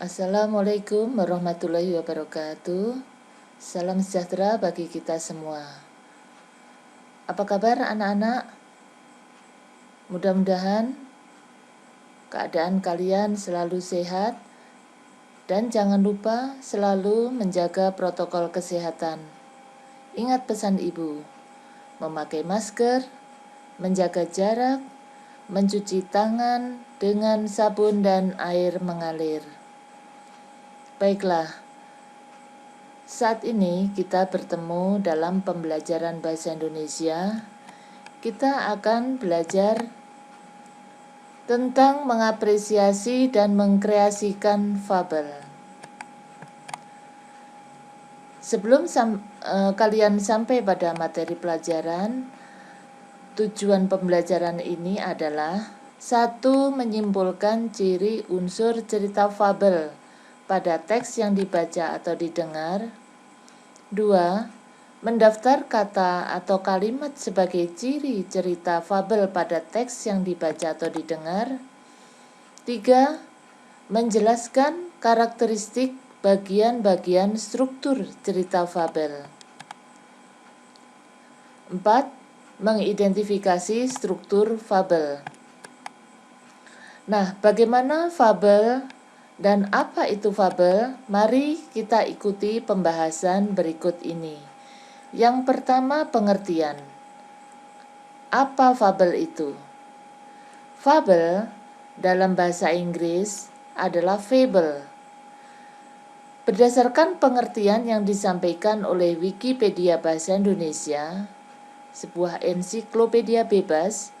Assalamualaikum warahmatullahi wabarakatuh. Salam sejahtera bagi kita semua. Apa kabar anak-anak? Mudah-mudahan keadaan kalian selalu sehat dan jangan lupa selalu menjaga protokol kesehatan. Ingat pesan ibu, memakai masker, menjaga jarak, mencuci tangan dengan sabun dan air mengalir. Baiklah, saat ini kita bertemu dalam pembelajaran bahasa Indonesia. Kita akan belajar tentang mengapresiasi dan mengkreasikan fabel. Sebelum kalian sampai pada materi pelajaran, tujuan pembelajaran ini adalah: 1. Menyimpulkan ciri unsur cerita fabel pada teks yang dibaca atau didengar. 2. Mendaftar kata atau kalimat sebagai ciri cerita fabel pada teks yang dibaca atau didengar. 3. Menjelaskan karakteristik bagian-bagian struktur cerita fabel. 4. Mengidentifikasi struktur fabel. Nah, bagaimana fabel dan apa itu fabel? Mari kita ikuti pembahasan berikut ini. Yang pertama, pengertian. Apa fabel itu? Fabel dalam bahasa Inggris adalah fable. Berdasarkan pengertian yang disampaikan oleh Wikipedia Bahasa Indonesia, sebuah ensiklopedia bebas,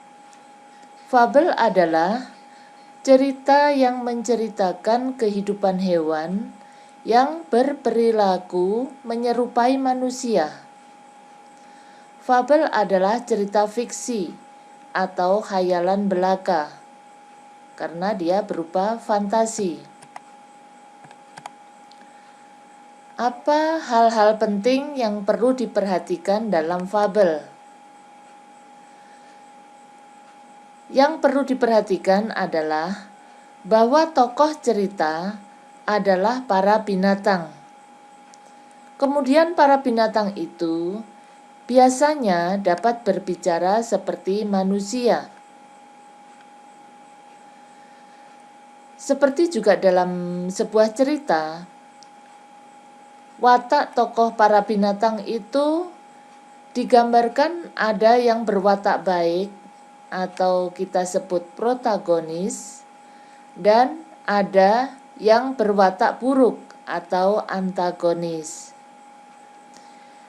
fabel adalah cerita yang menceritakan kehidupan hewan yang berperilaku menyerupai manusia. Fabel adalah cerita fiksi atau khayalan belaka karena dia berupa fantasi. Apa hal-hal penting yang perlu diperhatikan dalam fabel? Yang perlu diperhatikan adalah bahwa tokoh cerita adalah para binatang. Kemudian para binatang itu biasanya dapat berbicara seperti manusia. Seperti juga dalam sebuah cerita, watak tokoh para binatang itu digambarkan ada yang berwatak baik atau kita sebut protagonis, dan ada yang berwatak buruk atau antagonis.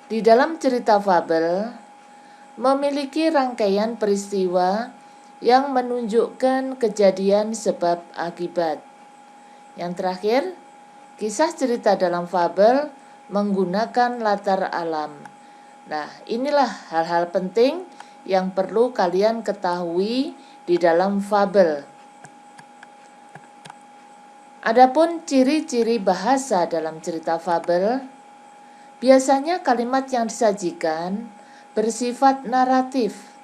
Di dalam cerita fabel memiliki rangkaian peristiwa yang menunjukkan kejadian sebab akibat. Yang terakhir, kisah cerita dalam fabel menggunakan latar alam. Nah, inilah hal-hal penting yang perlu kalian ketahui di dalam fabel. Adapun ciri-ciri bahasa dalam cerita fabel, biasanya kalimat yang disajikan bersifat naratif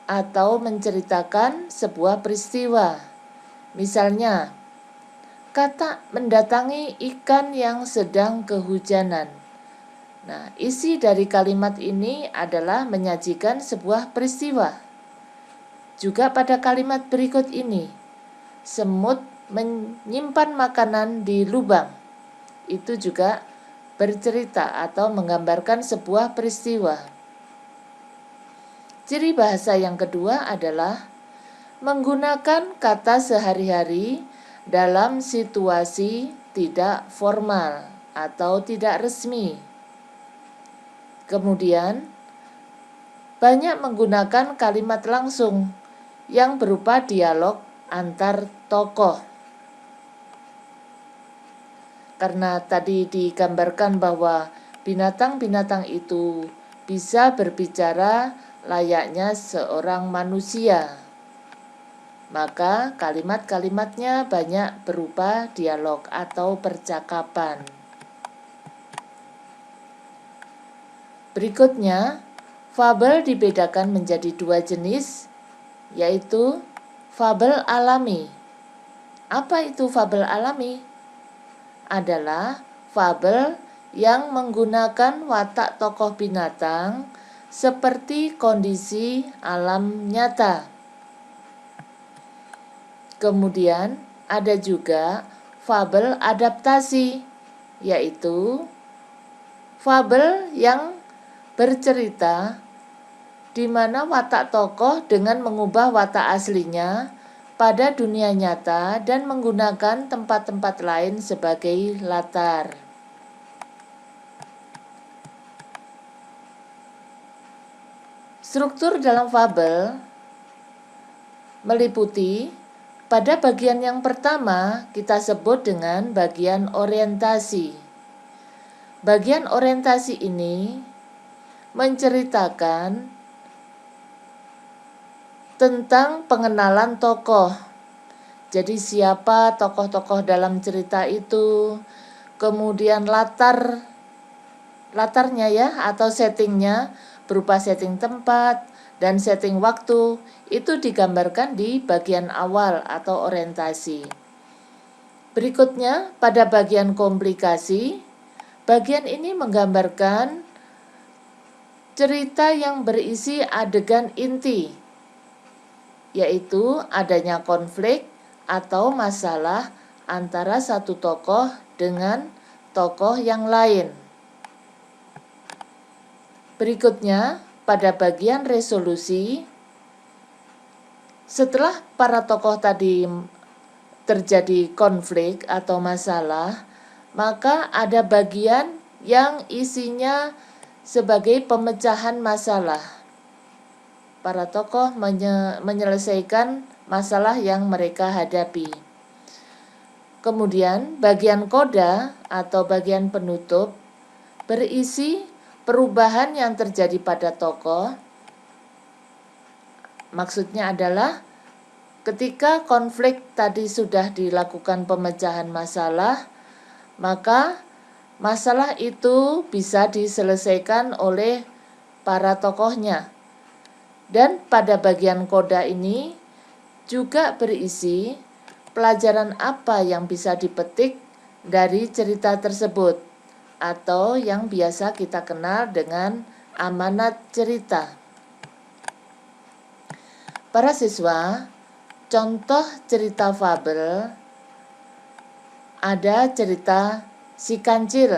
atau menceritakan sebuah peristiwa. Misalnya, kata mendatangi ikan yang sedang kehujanan. Nah, isi dari kalimat ini adalah menyajikan sebuah peristiwa. Juga pada kalimat berikut ini, semut menyimpan makanan di lubang. Itu juga bercerita atau menggambarkan sebuah peristiwa. Ciri bahasa yang kedua adalah menggunakan kata sehari-hari dalam situasi tidak formal atau tidak resmi. Kemudian, banyak menggunakan kalimat langsung yang berupa dialog antar tokoh. Karena tadi digambarkan bahwa binatang-binatang itu bisa berbicara layaknya seorang manusia, maka kalimat-kalimatnya banyak berupa dialog atau percakapan. Berikutnya, fabel dibedakan menjadi dua jenis, yaitu fabel alami. Apa itu fabel alami? adalah fabel yang menggunakan watak tokoh binatang seperti kondisi alam nyata. Kemudian ada juga fabel adaptasi, yaitu fabel yang bercerita di mana watak tokoh dengan mengubah watak aslinya pada dunia nyata dan menggunakan tempat-tempat lain sebagai latar. Struktur dalam fabel meliputi pada bagian yang pertama kita sebut dengan bagian orientasi. Bagian orientasi ini menceritakan tentang pengenalan tokoh. Jadi siapa tokoh-tokoh dalam cerita itu, kemudian latarnya ya atau settingnya berupa setting tempat dan setting waktu itu digambarkan di bagian awal atau orientasi. Berikutnya pada bagian komplikasi, bagian ini menggambarkan cerita yang berisi adegan inti, yaitu adanya konflik atau masalah antara satu tokoh dengan tokoh yang lain. Berikutnya, pada bagian resolusi, setelah para tokoh tadi terjadi konflik atau masalah, maka ada bagian yang isinya sebagai pemecahan masalah. Para tokoh menyelesaikan masalah yang mereka hadapi. Kemudian bagian koda atau bagian penutup berisi perubahan yang terjadi pada tokoh. Maksudnya adalah ketika konflik tadi sudah dilakukan pemecahan masalah, maka masalah itu bisa diselesaikan oleh para tokohnya. Dan pada bagian koda ini juga berisi pelajaran apa yang bisa dipetik dari cerita tersebut atau yang biasa kita kenal dengan amanat cerita. Para siswa, contoh cerita fabel ada cerita Si Kancil.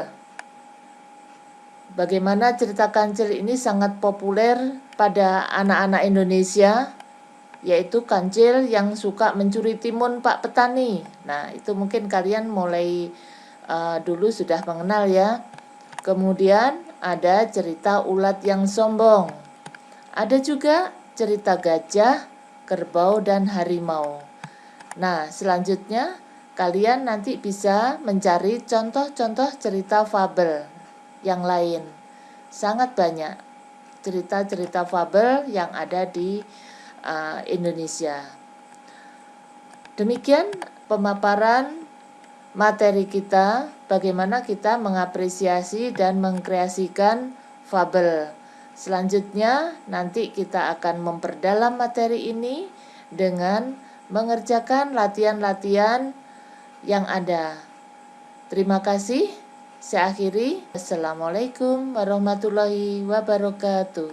Bagaimana cerita kancil ini sangat populer pada anak-anak Indonesia, yaitu kancil yang suka mencuri timun Pak Petani. Nah, itu mungkin kalian mulai dulu sudah mengenal ya. Kemudian ada cerita ulat yang sombong. Ada juga cerita gajah, kerbau, dan harimau. Nah, selanjutnya kalian nanti bisa mencari contoh-contoh cerita fabel yang lain. Sangat banyak cerita-cerita fabel yang ada di Indonesia. Demikian pemaparan materi kita, bagaimana kita mengapresiasi dan mengkreasikan fabel. Selanjutnya nanti kita akan memperdalam materi ini dengan mengerjakan latihan-latihan yang ada. Terima kasih. Saya akhiri. Assalamualaikum warahmatullahi wabarakatuh.